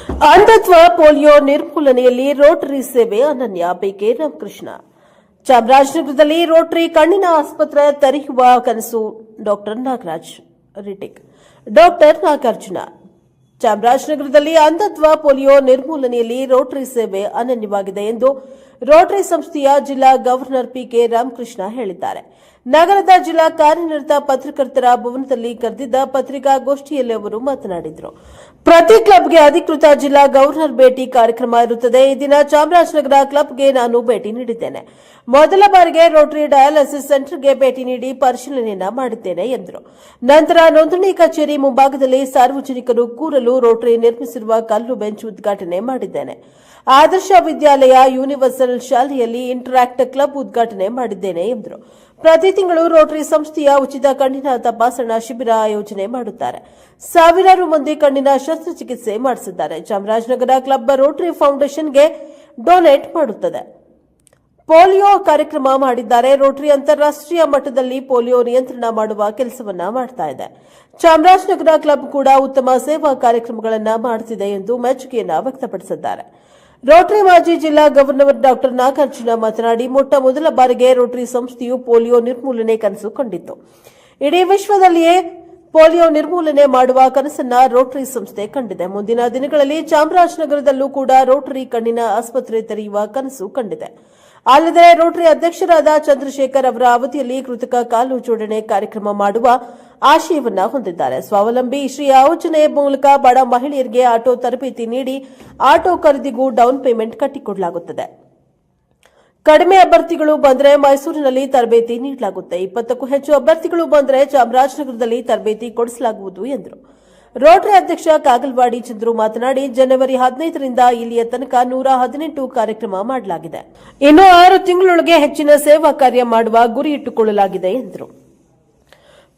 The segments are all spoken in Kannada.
ಅಂಧತ್ವ ಪೋಲಿಯೋ ನಿರ್ಮೂಲನೆಯಲ್ಲಿ ರೋಟರಿ ಸೇವೆ ಅನನ್ಯ. ಬಿಕೆ ರಾಮಕೃಷ್ಣ. ಚಾಮರಾಜನಗರದಲ್ಲಿ ರೋಟರಿ ಕಣ್ಣಿನ ಆಸ್ಪತ್ರೆ ತೆರೆಯುವ ಕನಸು ಡಾಕ್ಟರ್ ನಾಗರಾಜ್. ರಿಟಿಕ್ ಡಾಕ್ಟರ್ ನಾಗಾರ್ಜುನ. ಚಾಮರಾಜನಗರದಲ್ಲಿ ಅಂಧತ್ವ ಪೋಲಿಯೋ ನಿರ್ಮೂಲನೆಯಲ್ಲಿ ರೋಟರಿ ಸೇವೆ ಅನನ್ಯವಾಗಿದೆ ಎಂದು ರೋಟರಿ ಸಂಸ್ಥೆಯ ಜಿಲ್ಲಾ ಗವರ್ನರ್ ಪಿಕೆ ರಾಮಕೃಷ್ಣ ಹೇಳಿದ್ದಾರೆ. ನಗರದ ಜಿಲ್ಲಾ ಕಾರ್ಯನಿರತ ಪತ್ರಕರ್ತರ ಭವನದಲ್ಲಿ ಕರೆದಿದ್ದ ಪತ್ರಿಕಾಗೋಷ್ಠಿಯಲ್ಲಿ ಅವರು ಮಾತನಾಡಿದರು. ಪ್ರತಿ ಕ್ಲಬ್ಗೆ ಅಧಿಕೃತ ಜಿಲ್ಲಾ ಗವರ್ನರ್ ಭೇಟಿ ಕಾರ್ಯಕ್ರಮ ಇರುತ್ತದೆ. ಈ ದಿನ ಚಾಮರಾಜನಗರ ಕ್ಲಬ್ಗೆ ನಾನು ಭೇಟಿ ನೀಡಿದ್ದೇನೆ. ಮೊದಲ ಬಾರಿಗೆ ರೋಟರಿ ಡಯಾಲಿಸಿಸ್ ಸೆಂಟರ್ಗೆ ಭೇಟಿ ನೀಡಿ ಪರಿಶೀಲನೆಯನ್ನ ಮಾಡಿದ್ದೇನೆ ಎಂದರು. ನಂತರ ನೋಂದಣಿ ಕಚೇರಿ ಮುಂಭಾಗದಲ್ಲಿ ಸಾರ್ವಜನಿಕರು ಕೂರಲು ರೋಟರಿ ನಿರ್ಮಿಸಿರುವ ಕಲ್ಲು ಬೆಂಚ್ ಉದ್ಘಾಟನೆ ಮಾಡಿದ್ದೇನೆ. ಆದರ್ಶ ವಿದ್ಯಾಲಯ ಯೂನಿವರ್ಸಲ್ ಶಾಲೆಯಲ್ಲಿ ಇಂಟರಾಕ್ಟ್ ಕ್ಲಬ್ ಉದ್ಘಾಟನೆ ಮಾಡಿದ್ದೇನೆ ಎಂದರು. ಪ್ರತಿ ತಿಂಗಳು ರೋಟರಿ ಸಂಸ್ಥೆಯ ಉಚಿತ ಕಣ್ಣಿನ ತಪಾಸಣಾ ಶಿಬಿರ ಆಯೋಜನೆ ಮಾಡುತ್ತಾರೆ. ಸಾವಿರಾರು ಮಂದಿ ಕಣ್ಣಿನ ಶಸ್ತ್ರಚಿಕಿತ್ಸೆ ಮಾಡಿಸಿದ್ದಾರೆ. ಚಾಮರಾಜನಗರ ಕ್ಲಬ್ ರೋಟರಿ ಫೌಂಡೇಶನ್ಗೆ ಡೊನೇಟ್ ಮಾಡುತ್ತದೆ. ಪೋಲಿಯೋ ಕಾರ್ಯಕ್ರಮ ಮಾಡಿದ್ದಾರೆ. ರೋಟರಿ ಅಂತಾರಾಷ್ಟ್ರೀಯ ಮಟ್ಟದಲ್ಲಿ ಪೋಲಿಯೋ ನಿಯಂತ್ರಣ ಮಾಡುವ ಕೆಲಸವನ್ನ ಮಾಡ್ತಾ ಇದೆ. ಚಾಮರಾಜನಗರ ಕ್ಲಬ್ ಕೂಡ ಉತ್ತಮ ಸೇವಾ ಕಾರ್ಯಕ್ರಮಗಳನ್ನು ಮಾಡುತ್ತಿದೆ ಎಂದು ಮೆಚ್ಚುಗೆಯನ್ನು ವ್ಯಕ್ತಪಡಿಸಿದ್ದಾರೆ. ರೋಟರಿ ಮಾಜಿ ಜಿಲ್ಲಾ ಗವರ್ನರ್ ಡಾಕ್ಟರ್ ನಾಗಾರ್ಜುನ ಮಾತನಾಡಿ, ಮೊಟ್ಟ ಮೊದಲ ಬಾರಿಗೆ ರೋಟರಿ ಸಂಸ್ಥೆಯು ಪೋಲಿಯೋ ನಿರ್ಮೂಲನೆ ಕನಸು ಕಂಡಿತ್ತು. ಇಡೀ ವಿಶ್ವದಲ್ಲಿಯೇ ಪೋಲಿಯೋ ನಿರ್ಮೂಲನೆ ಮಾಡುವ ಕನಸನ್ನ ರೋಟರಿ ಸಂಸ್ಥೆ ಕಂಡಿದೆ. ಮುಂದಿನ ದಿನಗಳಲ್ಲಿ ಚಾಮರಾಜನಗರದಲ್ಲೂ ಕೂಡ ರೋಟರಿ ಕಣ್ಣಿನ ಆಸ್ಪತ್ರೆ ತೆರೆಯುವ ಕನಸು ಕಂಡಿದೆ. ಅಲ್ಲದೆ ರೋಟರಿ ಅಧ್ಯಕ್ಷರಾದ ಚಂದ್ರಶೇಖರ್ ಅವರ ಅವಧಿಯಲ್ಲಿ ಕೃತಕ ಕಾಲು ಜೋಡಣೆ ಕಾರ್ಯಕ್ರಮ ಮಾಡುವ ಆಶಯವನ್ನ ಹೊಂದಿದ್ದಾರೆ. ಸ್ವಾವಲಂಬಿ ಶ್ರೀ ಯೋಜನೆ ಮೂಲಕ ಬಡ ಮಹಿಳೆಯರಿಗೆ ಆಟೋ ತರಬೇತಿ ನೀಡಿ ಆಟೋ ಖರೀದಿಗೂ ಡೌನ್ ಪೇಮೆಂಟ್ ಕಟ್ಟಿಕೊಡಲಾಗುತ್ತದೆ. ಕಡಿಮೆ ಅಭ್ಯರ್ಥಿಗಳು ಬಂದರೆ ಮೈಸೂರಿನಲ್ಲಿ ತರಬೇತಿ ನೀಡಲಾಗುತ್ತೆ. 20ಕ್ಕೂ ಹೆಚ್ಚು ಅಭ್ಯರ್ಥಿಗಳು ಬಂದರೆ ಚಾಮರಾಜನಗರದಲ್ಲಿ ತರಬೇತಿ ಕೊಡಿಸಲಾಗುವುದು ಎಂದರು. ರೋಟರಿ ಅಧ್ಯಕ್ಷ ಕಾಗಲ್ವಾಡಿ ಚಂದ್ರು ಮಾತನಾಡಿ, ಜನವರಿ 15ರಿಂದ ಇಲ್ಲಿಯ ತನಕ 118 ಕಾರ್ಯಕ್ರಮ ಮಾಡಲಾಗಿದೆ. ಇನ್ನು 6 ತಿಂಗಳೊಳಗೆ ಹೆಚ್ಚಿನ ಸೇವಾ ಕಾರ್ಯ ಮಾಡುವ ಗುರಿ ಇಟ್ಟುಕೊಳ್ಳಲಾಗಿದೆ ಎಂದರು.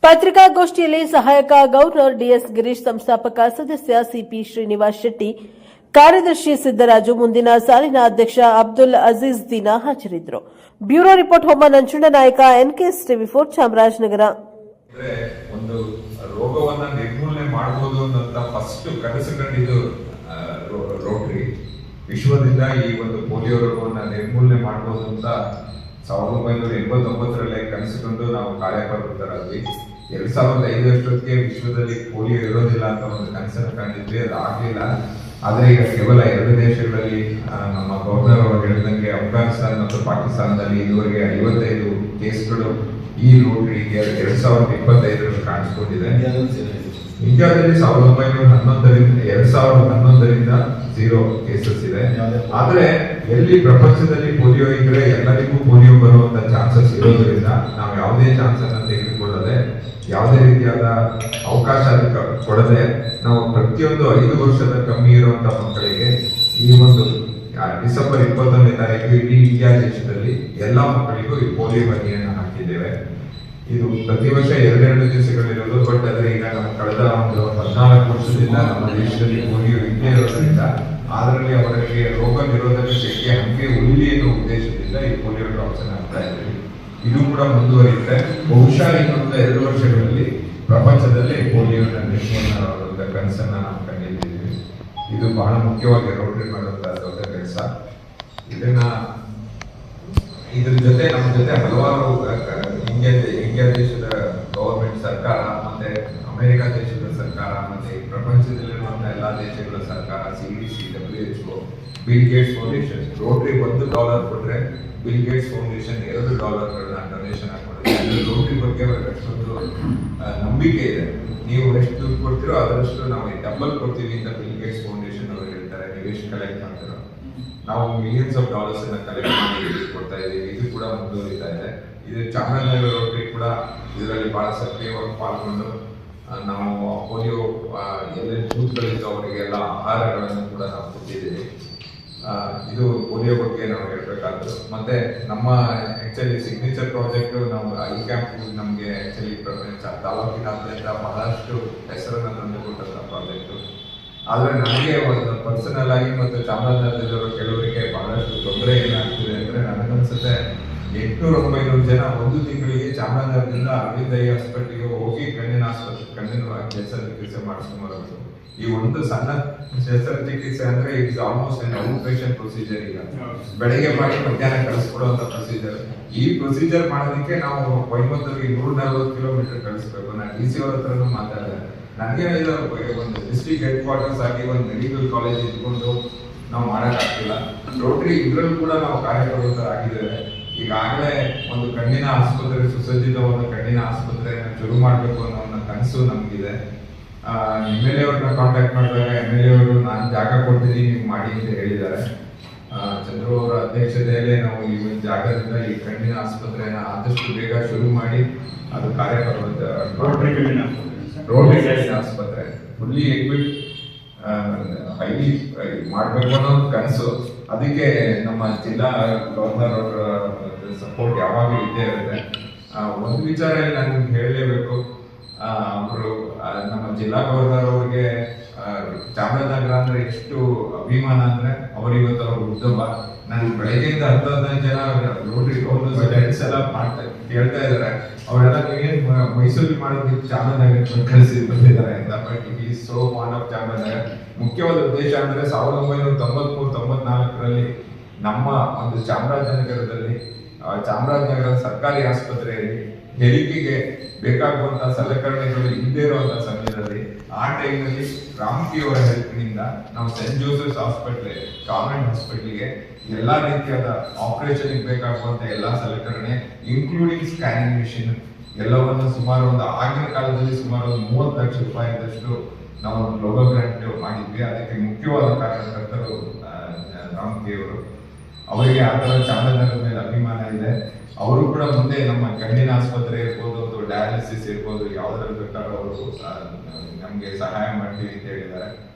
ಪತ್ರಿಕಾಗೋಷ್ಠಿಯಲ್ಲಿ ಸಹಾಯಕ ಗವರ್ನರ್ ಡಿಎಸ್ ಗಿರೀಶ್, ಸಂಸ್ಥಾಪಕ ಸದಸ್ಯ ಸಿಪಿ ಶ್ರೀನಿವಾಸ್ ಶೆಟ್ಟಿ, ಕಾರ್ಯದರ್ಶಿ ಸಿದ್ದರಾಜು, ಮುಂದಿನ ಸಾಲಿನ ಅಧ್ಯಕ್ಷ ಅಬ್ದುಲ್ ಅಜೀಜ್ ದೀನಾ ಹಾಜರಿದ್ದರು. Bureau report Homma Nanjundanayaka, NKS ಟಿವಿ4, ಚಾಮರಾಜನಗರ. ಒಂದು ರೋಗವನ್ನ ನಿರ್ಮೂಲನೆ ಮಾಡಬಹುದು ಅಂತ ಫಸ್ಟ್ ಕನಸು ಕಂಡಿದ್ದು ರೋಟರಿ. ವಿಶ್ವದಿಂದ ಈ ಒಂದು ಪೋಲಿಯೋ ರೋಗವನ್ನ ನಿರ್ಮೂಲನೆ ಮಾಡಬಹುದು ಅಂತ 1989ರಲ್ಲೇ ಕನಸುಕೊಂಡು ನಾವು ಕಾರ್ಯಪ್ರವೃತ್ತರಾದ್ವಿ. 2005 ಅಷ್ಟೊತ್ತಿಗೆ ವಿಶ್ವದಲ್ಲಿ ಪೋಲಿಯೋ ಇರೋದಿಲ್ಲ ಅಂತ ಒಂದು ಕನಸನ್ನು ಕಂಡಿದ್ವಿ. ಅದು ಆಗ್ಲಿಲ್ಲ. ಆದ್ರೆ ಈಗ ಕೇವಲ 2 ದೇಶಗಳಲ್ಲಿ ನಮ್ಮ ಗವರ್ನರ್ ಅವರು ಹೇಳಿದಂಗೆ ಅಫ್ಘಾನಿಸ್ತಾನ ಮತ್ತು ಪಾಕಿಸ್ತಾನದಲ್ಲಿ ಇದುವರೆಗೆ 55 ಕೇಸ್ಗಳು ಈ ರೋಟರಿಗೆ 2025ರಲ್ಲಿ ಕಾಣಿಸ್ಕೊಂಡಿದೆ. ಇಂಡಿಯಾದಲ್ಲಿ 2011ರಿಂದ 0 ಕೇಸಸ್ ಇದೆ. ಆದ್ರೆ ಎಲ್ಲಿ ಪ್ರಪಂಚದಲ್ಲಿ ಪೋಲಿಯೋ ಇದ್ರೆ ಎಲ್ಲರಿಗೂ ಪೋಲಿಯೋ ಬರುವಂತ ಚಾನ್ಸಸ್ ಇರೋದ್ರಿಂದ ನಾವು ಯಾವುದೇ ಚಾನ್ಸ್ ಅನ್ನ ತೆಗೆದುಕೊಳ್ಳದೆ, ಯಾವುದೇ ರೀತಿಯಾದ ಅವಕಾಶ ಕೊಡದೆ, ನಾವು ಪ್ರತಿಯೊಂದು 5 ವರ್ಷದ ಕಮ್ಮಿ ಇರುವಂತ ಮಕ್ಕಳಿಗೆ ಈ ಒಂದು ಡಿಸೆಂಬರ್ 21ನೇ ತಾರೀಕು ಇಡೀ ಇಂಡಿಯಾ ದೇಶದಲ್ಲಿ ಎಲ್ಲಾ ಮಕ್ಕಳಿಗೂ ಈ ಪೋಲಿಯೋ ಹನಿಯನ್ನು ಹಾಕಿದ್ದೇವೆ. ಇದು ಪ್ರತಿ ವರ್ಷ 2 ದಿವಸಗಳಿರೋದು. ಬಟ್ ಆದ್ರೆ ಈಗ ನಮ್ಮ ಕಳೆದ ಒಂದು 14 ವರ್ಷದಿಂದ ನಮ್ಮ ದೇಶದಲ್ಲಿ ಪೋಲಿಯೋ ಇದ್ದೇ ಇರೋದ್ರಿಂದ ಅದರಲ್ಲಿ ಅವರಿಗೆ ರೋಗ ನಿರೋಧಕ ಶಕ್ತಿ ಹಂಗೆ ಉಳಿಲಿ ಅನ್ನೋ ಉದ್ದೇಶದಿಂದ ಈ ಪೋಲಿಯೋ ಡ್ರಾಪ್ಸ್ ಅನ್ನು ಹಾಕ್ತಾ ಇದ್ದೀವಿ. ಇದು ಕೂಡ ಮುಂದುವರಿಯುತ್ತೆ. ಬಹುಶಃ ಇನ್ನೊಂದು 2 ವರ್ಷಗಳಲ್ಲಿ ಪ್ರಪಂಚದಲ್ಲಿ ಪೋಲಿಯೋನ ನಿರ್ಮೂಲನೆ ಮಾಡುವಂತ ಕನಸನ್ನ ನಾವು ಕಂಡಿದ್ದೀವಿ. ಇದು ಬಹಳ ಮುಖ್ಯವಾಗಿ ರೋಟರಿ ಮಾಡುವಂತಹ ದೊಡ್ಡ ಕೆಲಸ. ಇದ್ರ ಜೊತೆ ನಮ್ಮ ಜೊತೆ ಹಲವಾರು ಇಂಡಿಯಾ ದೇಶದ ಗವರ್ಮೆಂಟ್ ಸರ್ಕಾರ, ಮತ್ತೆ ಅಮೆರಿಕ ದೇಶದ ಸರ್ಕಾರ, ಮತ್ತೆ ಪ್ರಪಂಚದಲ್ಲಿರುವಂತಹ ಎಲ್ಲಾ ದೇಶಗಳ ಸರ್ಕಾರ, CDC, WHO, Bill Gates foundation, Rotary $1 ಕೊಟ್ರೆ ಬಿಲ್ ಗೇಟ್ಸ್ ಫೌಂಡೇಶನ್ $2 ಡೊನೇಷನ್ ಹಾಕೊಂಡಿದೆ. ರೋಟರಿ ಬಗ್ಗೆ ಅವ್ರಿಗೆ ಅಷ್ಟೊಂದು ನಂಬಿಕೆ ಇದೆ. ನೀವು ಎಷ್ಟು ದುಡ್ಡು ಕೊಡ್ತೀರೋ ಅದರಷ್ಟು ನಾವು ಡಬಲ್ ಕೊಡ್ತೀವಿ ಅಂತ ಬಿಲ್ ಗೇಟ್ಸ್ ಫೌಂಡೇಶನ್ ಅವರು ಹೇಳ್ತಾರೆ. ನೀವು ಎಷ್ಟು ಕಲೆಕ್ಟ್ ಮಾಡ್ತೀರೋ ನಾವು $millions ಅನ್ನ ಕಲೆಕ್ಟ್ ಮಾಡಿ ಕೊಡ್ತಾ ಇದ್ದೀವಿ. ಇದು ಕೂಡ ಮುಂದುವರಿತಾ ಇದೆ. ಇದು ಚಾಮರಾಜನಗರ ರೋಟರಿ ಕೂಡ ಇದರಲ್ಲಿ ಬಹಳ ಸಕ್ರಿಯವಾಗಿ ಪಾಲ್ಗೊಂಡು ನಾವು ಪೋಲಿಯೋ ಎಲ್ಲೆಲ್ಲಿ ಬೂತ್ಗಳಿದ್ದು ಅವರಿಗೆಲ್ಲ ಆಹಾರಗಳನ್ನು ಕೂಡ ನಾವು ಕೊಟ್ಟಿದ್ದೀವಿ. ಇದು ಪೋಲಿಯೋ ಬಗ್ಗೆ ನಾವು ಹೇಳ್ಬೇಕಾದ್ರು. ಮತ್ತೆ ನಮ್ಮ ಆಕ್ಚುಲಿ ಸಿಗ್ನೇಚರ್ ಪ್ರಾಜೆಕ್ಟ್ ನಾವು ಐ ಕ್ಯಾಂಪ್ ನಮಗೆ ಆಕ್ಚುಲಿ ತಾಲೂಕಿನಾದ್ಯಂತ ಬಹಳಷ್ಟು ಹೆಸರನ್ನು ತಂದುಕೊಟ್ಟಂತ ಪ್ರಾಜೆಕ್ಟ್. ಆದ್ರೆ ನನಗೆ ಒಂದು ಪರ್ಸನಲ್ ಆಗಿ ಮತ್ತು ಚಾಮರಾಜನಗರದಲ್ಲಿರೋ ಕೆಲವರಿಗೆ ಬಹಳಷ್ಟು ತೊಂದರೆ ಏನಾಗ್ತಿದೆ ಅಂದ್ರೆ, ನನಗನ್ಸುತ್ತೆ 800-900 ಜನ ಒಂದು ತಿಂಗಳಿಗೆ ಚಾಮರಾಜನಗರದಿಂದ ಅರವಿಂದ್ ಐ ಹಾಸ್ಪಿಟಲ್ಗೆ ಹೋಗಿ ಕಣ್ಣಿನ ಶಸ್ತ್ರಚಿಕಿತ್ಸೆ ಮಾಡಿಸ್ಕೊಂಬರೋದು. ಈ ಒಂದು ಸಣ್ಣ ಶಸ್ತ್ರಚಿಕಿತ್ಸೆ ಅಂದ್ರೆ it's almost an outpatient procedure. ಈಗ ಬೆಳಗ್ಗೆ ಮಾಡಿ ಮಧ್ಯಾಹ್ನ ಕಳಿಸ್ಕೊಡುವಂತ ಪ್ರೊಸೀಜರ್. ಈ ಪ್ರೊಸೀಜರ್ ಮಾಡೋದಕ್ಕೆ ನಾವು ಕೊಯಮತ್ತೂರಿಗೆ 140 ಕಿಲೋಮೀಟರ್ ಕಳಿಸ್ಬೇಕು. ನಾನು DC ಅವ್ರ ಹತ್ರನೂ ಮಾತಾಡಿದೆ. ನನಗೆ ಒಂದು ಡಿಸ್ಟ್ರಿಕ್ಟ್ ಹೆಡ್ ಕ್ವಾರ್ಟರ್ಸ್ ಆಗಿ ಒಂದು ಮೆಡಿಕಲ್ ಕಾಲೇಜ್ ಇಟ್ಕೊಂಡು ನಾವು ಮಾಡೋಕ್ಕಾಗ್ತಿಲ್ಲ. ರೋಟರಿ ಇದ್ರಲ್ಲೂ ಕೂಡ ನಾವು ಕಾರ್ಯಪ್ರವೃತ್ತರಾಗಿದ್ದೇವೆ. ಈಗಾಗಲೇ ಒಂದು ಕಣ್ಣಿನ ಆಸ್ಪತ್ರೆ, ಸುಸಜ್ಜಿತವಾದ ಕಣ್ಣಿನ ಆಸ್ಪತ್ರೆಯನ್ನು ಶುರು ಮಾಡಬೇಕು ಅನ್ನೋ ಒಂದು ಕನಸು ನಮಗಿದೆ. MLA ಅವ್ರನ್ನ ಕಾಂಟ್ಯಾಕ್ಟ್ ಮಾಡಿದಾಗ MLA ಅವರು ನಾನು ಜಾಗ ಕೊಡ್ತೀನಿ, ನೀವು ಮಾಡಿ ಅಂತ ಹೇಳಿದ್ದಾರೆ. ಚಂದ್ರು ಅವರ ಅಧ್ಯಕ್ಷತೆಯಲ್ಲಿ ನಾವು ಈ ಒಂದು ಜಾಗದಿಂದ ಈ ಕಣ್ಣಿನ ಆಸ್ಪತ್ರೆಯನ್ನು ಆದಷ್ಟು ಬೇಗ ಶುರು ಮಾಡಿ ಅದು ಕಾರ್ಯಪ್ರವೃತ್ತ ರೋಟರಿ ಕಣ್ಣಿನ ಆಸ್ಪತ್ರೆ ಫುಲ್ಲಿ ಎಕ್ವಿಪ್ ಹೈಲಿ ಮಾಡಬೇಕು ಅನ್ನೋ ಕನಸು. ಅದಕ್ಕೆ ನಮ್ಮ ಜಿಲ್ಲಾ ಗವರ್ನರ್ ಅವರ ಸಪೋರ್ಟ್ ಯಾವಾಗಲೂ ಇದ್ದೇ ಇರುತ್ತೆ. ಒಂದು ವಿಚಾರ ನಾನು ಹೇಳಲೇಬೇಕು. ಅವರು ನಮ್ಮ ಜಿಲ್ಲಾ ಗವರ್ನರ್ ಅವ್ರಿಗೆ ಚಾಮರಾಜನಗರ ಅಂದ್ರೆ ಎಷ್ಟು ಅಭಿಮಾನ ಅಂದ್ರೆ ಇವತ್ತು ಅವ್ರ ಉದ್ಯಮ. ನಾನು ಬೆಳಗ್ಗೆಯಿಂದ 10-15 ಜನ ರೋಟರಿ ಫ್ರೆಂಡ್ಸ್ ಎಲ್ಲ ಕೇಳ್ತಾ ಇದಾರೆ, ಅವರೆಲ್ಲ ನೀವೇನ್ ಮೈಸೂರಿಗೆ ಮಾಡೋದಕ್ಕೆ ಚಾಮರಾಜನಗರ ಕಳಿಸಿ ಬಂದಿದ್ದಾರೆ ಅಂತ. ಬಟ್ ಈ ಸೋ ಫಾಂಡ್ ಆಫ್ ಚಾಮರಾಜನಗರ. ಮುಖ್ಯವಾದ ಉದ್ದೇಶ ಅಂದ್ರೆ 1993-94ರಲ್ಲಿ ನಮ್ಮ ಒಂದು ಚಾಮರಾಜನಗರದಲ್ಲಿ ಚಾಮರಾಜನಗರ ಸರ್ಕಾರಿ ಆಸ್ಪತ್ರೆಯಲ್ಲಿ ಹೆರಿಗೆಗೆ ಬೇಕಾಗುವಂತಹ ಸಲಕರಣೆಗಳು ಇಲ್ಲದೇ ಇರುವಂತಹ ಸಮಯದಲ್ಲಿ ಆ ಟೈಮ್ನಲ್ಲಿ ರಾಮ್ಕಿ ಅವರ ಹೆಲ್ಪ್ನಿಂದ ನಾವು ಸೆಂಟ್ ಜೋಸೆಫ್ಸ್ ಹಾಸ್ಪಿಟ್ಲ್, ಕಾನ್ವೆಂಟ್ ಹಾಸ್ಪಿಟ್ಲಿಗೆ ಎಲ್ಲಾ ರೀತಿಯಾದ ಆಪರೇಷನ್ ಬೇಕಾಗುವಂತ ಎಲ್ಲಾ ಸಲಕರಣೆ ಇನ್ಕ್ಲೂಡಿಂಗ್ ಸ್ಕ್ಯಾನಿಂಗ್ ಮಿಷಿನ್ ಎಲ್ಲವನ್ನು ಸುಮಾರು ಒಂದು ಆಗಿನ ಕಾಲದಲ್ಲಿ ಸುಮಾರು 30 ಲಕ್ಷ ರೂಪಾಯಿದಷ್ಟು ನಾವು ಗ್ಲೋಬಲ್ ಗ್ರಾಂಟ್ ಮಾಡಿದ್ವಿ. ಅದಕ್ಕೆ ಮುಖ್ಯವಾದ ಕಾರ್ಯಕರ್ತರು ರಾಮ್ಕಿ ಅವರು. ಅವರಿಗೆ ಆ ಥರ ಚಾಮರಾಜನಗರದ ಮೇಲೆ ಅಭಿಮಾನ ಇದೆ. ಅವರು ಕೂಡ ಮುಂದೆ ನಮ್ಮ ಕಣ್ಣಿನ ಆಸ್ಪತ್ರೆ ಇರ್ಬೋದು ಅಥವಾ ಡಯಾಲಿಸಿಸ್ ಇರ್ಬೋದು ಯಾವುದ್ರಲ್ಲಿ ಬೇಕಾದ್ರೂ ಅವರು ನಮಗೆ ಸಹಾಯ ಮಾಡ್ತೀವಿ ಅಂತ ಹೇಳಿದ್ದಾರೆ.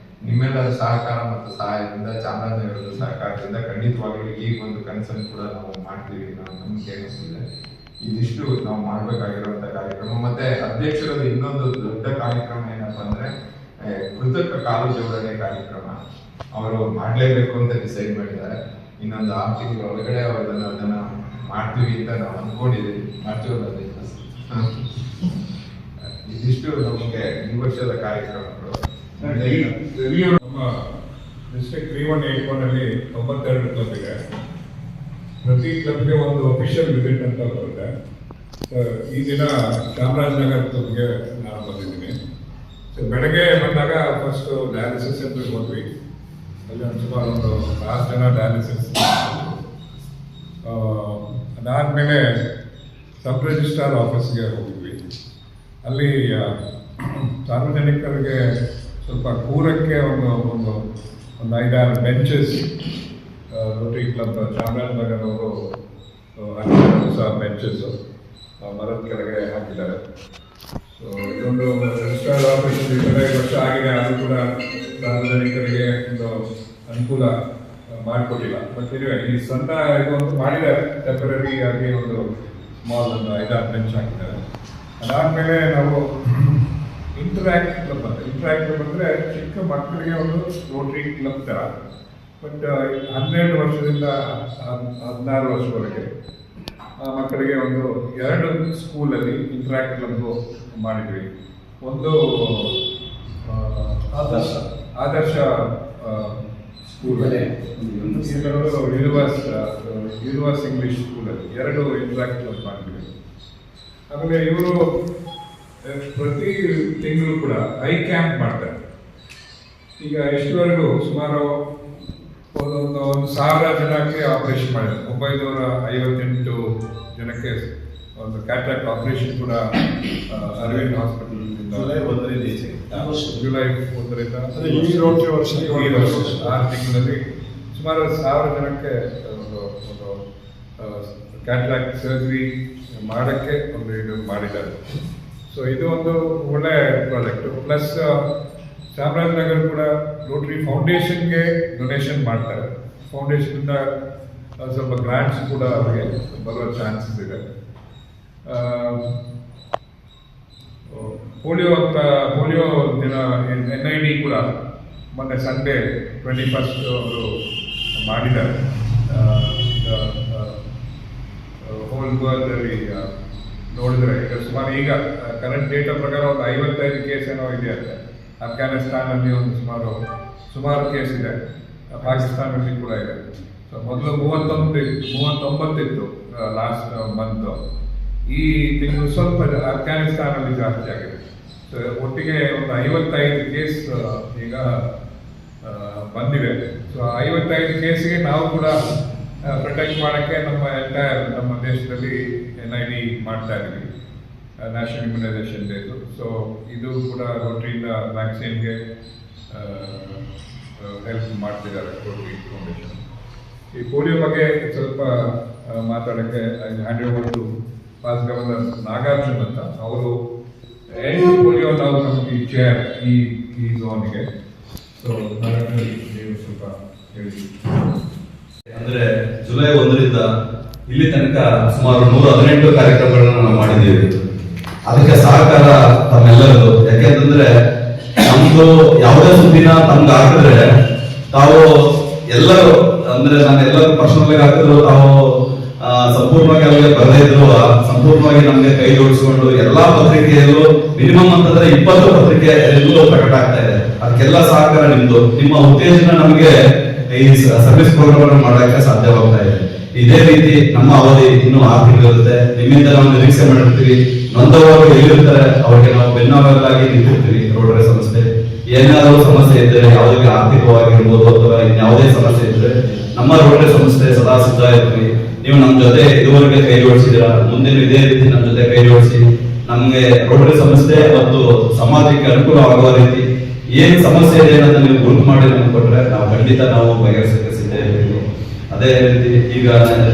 ನಿಮ್ಮೆಲ್ಲರ ಸಹಕಾರ ಮತ್ತು ಸಹಾಯದಿಂದ, ಚಾಮರಾಜನಗರದ ಸಹಕಾರದಿಂದ ಖಂಡಿತವಾಗ್ಲೂ ಈ ಒಂದು ಕನಸನ್ನು ಕೂಡ ನಾವು ಮಾಡ್ತೀವಿ ನಾವು ನಂಬಿಕೆ ಇದೆ. ಇದಿಷ್ಟು ನಾವು ಮಾಡಬೇಕಾಗಿರುವಂತ ಕಾರ್ಯಕ್ರಮ. ಮತ್ತೆ ಅಧ್ಯಕ್ಷರದ ಇನ್ನೊಂದು ದೊಡ್ಡ ಕಾರ್ಯಕ್ರಮ ಏನಪ್ಪಾ ಅಂದ್ರೆ ಕೃತಕ ಕಾಲು ಜೋಡಣೆ ಕಾರ್ಯಕ್ರಮ. ಅವರು ಮಾಡಲೇಬೇಕು ಅಂತ ಡಿಸೈಡ್ ಮಾಡಿದ್ದಾರೆ. ಇನ್ನೊಂದು 6 ತಿಂಗಳ ಒಳಗಡೆ ಅದನ್ನ ಮಾಡ್ತೀವಿ ಅಂತ ನಾವು ಅನ್ಕೊಂಡಿದ್ದೀವಿ. ಮಾಡ್ತೀವಲ್ಲ, ಇದಿಷ್ಟು ನಮಗೆ ಈ ವರ್ಷದ ಕಾರ್ಯಕ್ರಮಗಳು. ನಮ್ಮ ಡಿಸ್ಟ್ರಿಕ್ಟ್ 3181 ಅಲ್ಲಿ 92 ಕ್ಲಬ್ ಇದೆ. ಪ್ರತಿ ಕ್ಲಬ್ಗೆ ಒಂದು ಅಫಿಷಿಯಲ್ ವಿಸಿಟ್ ಅಂತ ಬರುತ್ತೆ. ಈ ದಿನ ಚಾಮರಾಜನಗರ ಕ್ಲಬ್ಗೆ ನಾನು ಬಂದಿದ್ದೀನಿ. ಬೆಳಗ್ಗೆ ಬಂದಾಗ ಫಸ್ಟ್ ಡಯಾಲಿಸಿಸ್ ಸೆಂಟರ್ಗೆ ಹೋದ್ವಿ. ಅಲ್ಲಿ ಒಂದು ಸುಮಾರು ಒಂದು 4 ಜನ ಡಯಾಲಿಸಿಸ್. ಅದಾದಮೇಲೆ ಸಬ್ ರಿಜಿಸ್ಟ್ರಾರ್ ಆಫೀಸ್ಗೆ ಹೋಗಿದ್ವಿ. ಅಲ್ಲಿ ಸಾರ್ವಜನಿಕರಿಗೆ ಸ್ವಲ್ಪ ಕೂರಕ್ಕೆ ಒಂದು 5-6 ಬೆಂಚಸ್ ರೋಟರಿ ಕ್ಲಬ್ ಚಾಮರಾಜನಗರವರು ಹೊಸ ಬೆಂಚಸ್ ಮರದ ಕೆಳಗೆ ಹಾಕಿದ್ದಾರೆ. ಸೊ ಇದೊಂದು ರಿಜಿಸ್ಟ್ರಾರ್ ಆಫೀಸ್ 25 ವರ್ಷ ಆಗಿದೆ. ಅದು ಕೂಡ ಸಾರ್ವಜನಿಕರಿಗೆ ಒಂದು ಅನುಕೂಲ ಮಾಡಿಕೊಟ್ಟಿಲ್ಲ. ಬಟ್ ಈ ಸಣ್ಣ ಇದೊಂದು ಮಾಡಿದ್ದಾರೆ, ಟೆಂಪರರಿ ಆಗಿ ಒಂದು ಸ್ಮಾಲ್ ಒಂದು 5-6 ಬೆಂಚ್ ಹಾಕಿದ್ದಾರೆ. ಅದಾದಮೇಲೆ ನಾವು ಇಂಟರಾಕ್ಟ್ ಕ್ಲಬ್ ಅಂದರೆ ಚಿಕ್ಕ ಮಕ್ಕಳಿಗೆ ಒಂದು ರೋಟರಿ ಕ್ಲಬ್ ಥರ. ಬಟ್ 12 ವರ್ಷದಿಂದ 16 ವರ್ಷವರೆಗೆ ಮಕ್ಕಳಿಗೆ ಒಂದು 2 ಸ್ಕೂಲಲ್ಲಿ ಇಂಟರಾಕ್ಟ್ ಕ್ಲಬ್ ಮಾಡಿದ್ವಿ. ಒಂದು ಆದರ್ಶ ಸ್ಕೂಲಲ್ಲಿ, ಯೂನಿವರ್ಸ್ ಇಂಗ್ಲಿಷ್ ಸ್ಕೂಲಲ್ಲಿ 2 ಇಂಟರಾಕ್ಟ್ ಕ್ಲಬ್ ಮಾಡಿದ್ವಿ. ಆಮೇಲೆ ಇವರು ಪ್ರತಿ ತಿಂಗಳು ಕೂಡ ಐ ಕ್ಯಾಂಪ್ ಮಾಡ್ತಾರೆ. ಈಗ ಇಷ್ಟವರೆಗೂ ಸುಮಾರು ಒಂದು 1000 ಜನಕ್ಕೆ ಆಪರೇಷನ್ ಮಾಡಿದ್ದಾರೆ. 958 ಜನಕ್ಕೆ ಒಂದು ಕ್ಯಾಟ್ರಾಕ್ಟ್ ಆಪರೇಷನ್ ಕೂಡ ಅರವಿಂದ್ ಹಾಸ್ಪಿಟಲ್ ಜುಲೈ 1ರಿಂದ ಈ ವರ್ಷ 6 ತಿಂಗಳಲ್ಲಿ ಸುಮಾರು 1000 ಜನಕ್ಕೆ ಒಂದು ಕ್ಯಾಟ್ರಾಕ್ಟ್ ಸರ್ಜರಿ ಮಾಡೋಕ್ಕೆ ಒಂದು ಇದು ಮಾಡಿದ್ದಾರೆ. ಸೊ ಇದು ಒಂದು ಒಳ್ಳೆ ಪ್ರಾಜೆಕ್ಟು. ಪ್ಲಸ್ ಚಾಮರಾಜನಗರ ಕೂಡ ರೋಟರಿ ಫೌಂಡೇಶನ್ಗೆ ಡೊನೇಷನ್ ಮಾಡ್ತಾರೆ. ಫೌಂಡೇಶನಿಂದ ಸ್ವಲ್ಪ ಗ್ರಾಂಟ್ಸ್ ಕೂಡ ಅವರಿಗೆ ಬರುವ ಚಾನ್ಸಸ್ ಇದೆ. ಪೋಲಿಯೋ ದಿನ NID ಕೂಡ ಮೊನ್ನೆ ಸಂಡೇ 21 ಅವರು ಮಾಡಿದ್ದಾರೆ. ಗುಲ್ಬರ್ಗದಲ್ಲಿ ನೋಡಿದ್ರೆ ಈಗ ಸುಮಾರು ಈಗ ಕರೆಂಟ್ ಡೇಟಾ ಪ್ರಕಾರ ಒಂದು 55 ಕೇಸ್ ಏನೋ ಇದೆಯಂತೆ. ಅಫ್ಘಾನಿಸ್ತಾನಲ್ಲಿ ಒಂದು ಸುಮಾರು ಕೇಸ್ ಇದೆ, ಪಾಕಿಸ್ತಾನದಲ್ಲಿ ಕೂಡ ಇದೆ. ಸೊ ಮೊದಲು 39 ಇತ್ತು ಲಾಸ್ಟ್ ಮಂತ್. ಈ ತಿಂಗಳು ಸ್ವಲ್ಪ ಅಫ್ಘಾನಿಸ್ತಾನಲ್ಲಿ ಜಾಸ್ತಿ ಆಗಿದೆ. ಸೊ ಒಟ್ಟಿಗೆ ಒಂದು 55 ಕೇಸ್ ಈಗ ಬಂದಿವೆ. ಸೊ 55 ಕೇಸ್ಗೆ ನಾವು ಕೂಡ ಪ್ರೊಟೆಕ್ಟ್ ಮಾಡೋಕ್ಕೆ ನಮ್ಮ ದೇಶದಲ್ಲಿ NID ಮಾಡ್ತಾ ಇದ್ದೀವಿ, ನ್ಯಾಷನಲ್ ಇಮ್ಯುನೈಸೇಷನ್ ಡೇ. ಸೊ ಇದು ಕೂಡ ರೋಟರಿಯಿಂದ ವ್ಯಾಕ್ಸಿನ್ಗೆ ಹೆಲ್ಪ್ ಮಾಡ್ತಿದ್ದಾರೆ ರೋಟರಿ ಫೌಂಡೇಶನ್. ಈ ಪೋಲಿಯೋ ಬಗ್ಗೆ ಸ್ವಲ್ಪ ಮಾತಾಡೋಕ್ಕೆ hand over to past governor Nagarjun ಅಂತ. ಅವರು ಎಂಟು ಪೋಲಿಯೋ ನಾವು ನಮಗೆ ಚೇರ್ ಈ ಝೋನ್ಗೆ. ಸೊ ನಾಗಾರ್ಜುನ್ ನೀವು ಸ್ವಲ್ಪ ಹೇಳಿ. ಅಂದ್ರೆ ಜುಲೈ 1ರಿಂದ ಇಲ್ಲಿ ತನಕ ಸುಮಾರು 118 ಕಾರ್ಯಕ್ರಮಗಳನ್ನ ನಾವು ಮಾಡಿದ್ದೀವಿ. ಅದಕ್ಕೆ ಸಹಕಾರ ತಮ್ಮೆಲ್ಲರದು. ಯಾಕೆಂತಂದ್ರೆ ನಮ್ದು ಯಾವುದೇ ಸುದ್ದಿನ ತಮ್ಗೆ ಹಾಕಿದ್ರೆ ತಾವು ಎಲ್ಲರೂ, ಅಂದ್ರೆ ನಾನು ಎಲ್ಲರೂ ಪರ್ಸನಲ್ ಆಗಿ ಹಾಕಿದ್ರು, ತಾವು ಸಂಪೂರ್ಣವಾಗಿ ಅವ್ರಿಗೆ ಬರದೇ ಇದ್ರು ಸಂಪೂರ್ಣವಾಗಿ ನಮ್ಗೆ ಕೈ ಜೋಡಿಸಿಕೊಂಡು ಎಲ್ಲಾ ಪತ್ರಿಕೆಯಲ್ಲೂ ಮಿನಿಮಮ್ ಅಂತಂದ್ರೆ 20 ಪತ್ರಿಕೆ ಎಲ್ಲೂ ಪ್ರಕಟ ಆಗ್ತಾ ಇದೆ. ಅದಕ್ಕೆಲ್ಲ ಸಹಕಾರ ನಿಮ್ದು. ನಿಮ್ಮ ಉತ್ತೇಜನ ನಮಗೆ ಈ ಸರ್ವಿಸ್ ಪ್ರೋಗ್ರಾಮ್ ಮಾಡಕ್ಕೆ ಸಾಧ್ಯವಾಗ್ತಾ ಇದೆ. ಇದೇ ರೀತಿ ನಮ್ಮ ಅವಧಿ ಇನ್ನೂ 6 ತಿಂಗಳಿರುತ್ತೆ. ನಿಮ್ಮಿಂದ ನಾವು ನಿರೀಕ್ಷೆ ಮಾಡಿರ್ತೀವಿ. ನೊಂದವರು ಎಲ್ಲಿರ್ತಾರೆ ಅವ್ರಿಗೆ ನಾವು ಬೆನ್ನೆಲುಬಾಗಿ ನಿಂತಿರ್ತೀವಿ. ರೋಟರಿ ಸಂಸ್ಥೆ ಏನಾದರೂ ಸಮಸ್ಯೆ ಇದ್ದರೆ, ಯಾವುದೇ ಆರ್ಥಿಕವಾಗಿರ್ಬೋದು ಅಥವಾ ಯಾವುದೇ ಸಮಸ್ಯೆ ಇದ್ರೆ ನಮ್ಮ ರೋಟರಿ ಸಂಸ್ಥೆ ಸದಾ ಸಿದ್ಧ ಇರ್ತೀವಿ. ನೀವು ನಮ್ಮ ಜೊತೆ ಇದುವರೆಗೆ ಕೈ ಜೋಡಿಸಿದ್ದೀರಾ, ಮುಂದಿನ ಇದೇ ರೀತಿ ನಮ್ಮ ಜೊತೆ ಕೈ ಜೋಡಿಸಿ ನಮ್ಗೆ ರೋಟರಿ ಸಂಸ್ಥೆ ಮತ್ತು ಸಮಾಜಕ್ಕೆ ಅನುಕೂಲವಾಗುವ ರೀತಿ ಏನ್ ಸಮಸ್ಯೆ ಇದೆ ಅನ್ನೋದನ್ನ ನೀವು ಗುರುತು ಮಾಡಿ ನಮ್ಗೆ ಕೊಟ್ರೆ ನಾವು ಖಂಡಿತ ನಾವು ಬಗೆಹರಿಸಕ್ಕೆ ಸಿದ್ಧ ಇರ್ತೀವಿ. ಅದೇ ರೀತಿ ಈಗ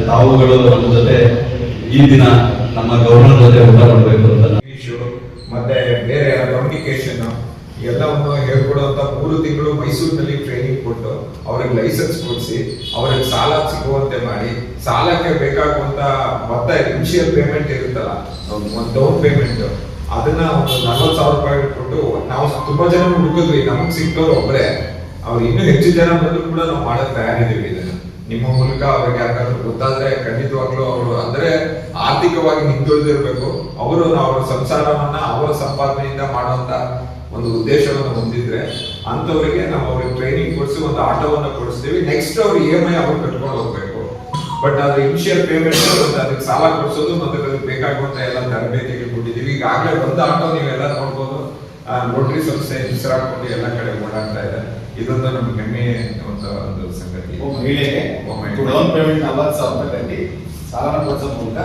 ತಾವುಗಳು ನಮ್ಮ ಜೊತೆ ಈ ದಿನ ನಮ್ಮ ಗವರ್ನರ್ ಜೊತೆ ಊಟ ಮಾಡಬೇಕು ಅಂತ ಮತ್ತೆ ಬೇರೆ ಕಮ್ಯುನಿಕೇಶನ್ ಎಲ್ಲವನ್ನು ಹೇಳ್ಕೊಡುವಂತ 3 ತಿಂಗಳು ಮೈಸೂರಿನಲ್ಲಿ ಟ್ರೈನಿಂಗ್ ಕೊಟ್ಟು ಅವ್ರಿಗೆ ಲೈಸೆನ್ಸ್ ಕೊಡಿಸಿ ಅವ್ರಿಗೆ ಸಾಲ ಸಿಗುವಂತೆ ಮಾಡಿ, ಸಾಲಕ್ಕೆ ಬೇಕಾಗುವಂತ ಮೊತ್ತ ಇನಿಷಿಯಲ್ ಪೇಮೆಂಟ್ ಇರುತ್ತಲ್ಲ, ಒಂದು ಡೌನ್ ಪೇಮೆಂಟ್, ಅದನ್ನ ಒಂದು 40,000 ರೂಪಾಯಿ ಕೊಟ್ಟು ನಾವು ತುಂಬಾ ಜನ ಹುಡುಕಿದ್ವಿ. ನಮಗ್ ಸಿಕ್ತವ್ರು ಒಬ್ಬರೇ. ಅವ್ರು ಇನ್ನೂ ಹೆಚ್ಚು ಜನ ಬಂದ್ರು ಕೂಡ ನಾವು ಮಾಡಕ್ ತಯಾರಿದ್ದೀವಿ. ಇದನ್ನ ನಿಮ್ಮ ಮೂಲಕ ಅವ್ರಿಗೆ ಯಾಕಂದ್ರೆ ಗೊತ್ತಾದ್ರೆ ಖಂಡಿತವಾಗ್ಲೂ ಅವರು ಅಂದ್ರೆ ಆರ್ಥಿಕವಾಗಿ ಹಿಂದುಳಿದಿರ್ಬೇಕು. ಅವರು ಅವರ ಸಂಸಾರವನ್ನ ಅವರ ಸಂಪಾದನೆಯಿಂದ ಮಾಡುವಂತ ಒಂದು ಉದ್ದೇಶವನ್ನು ಹೊಂದಿದ್ರೆ ಅಂತವರಿಗೆ ನಾವು ಅವ್ರಿಗೆ ಟ್ರೈನಿಂಗ್ ಕೊಡಿಸಿ ಒಂದು ಆಟೋವನ್ನ ಕೊಡಿಸ್ತೀವಿ. ನೆಕ್ಸ್ಟ್ ಅವ್ರು EMI ಅವ್ರು ಕಟ್ಕೊಂಡು ಹೋಗ್ಬೇಕು. ಬಟ್ ಅದು ಇನಿಷಿಯಲ್ ಪೇಮೆಂಟ್ ಮತ್ತೆ ಅದಕ್ಕೆ ಸಾಲ ಕೊಡಿಸೋದು ಮತ್ತೆ ಅದಕ್ಕೆ ಬೇಕಾಗುವಂತ ಎಲ್ಲ ತರಬೇತಿಗಳು ಕೊಟ್ಟಿದ್ದೀವಿ. ಈಗಾಗಲೇ ಒಂದು ಆಟೋ ನೀವೆಲ್ಲ ನೋಡ್ಬೋದು, ರೋಟರಿ ಸಂಸ್ಥೆ ಹೆಸರಾಕೊಂಡು ಎಲ್ಲ ಕಡೆ ಓಡಾಡ್ತಾ ಇದೆ. ಇದೊಂದು ನಮ್ಗೆ ಹೆಮ್ಮೆ ಒಂದು ಸಂಗತಿ. ಮಹಿಳೆಗೆ ಡೌನ್ ಪೇಮೆಂಟ್ 40,000 ರೂಪಾಯಿ ಕಟ್ಟಿ ಸಾಲನ ಕೊಡಿಸೋ ಮೂಲಕ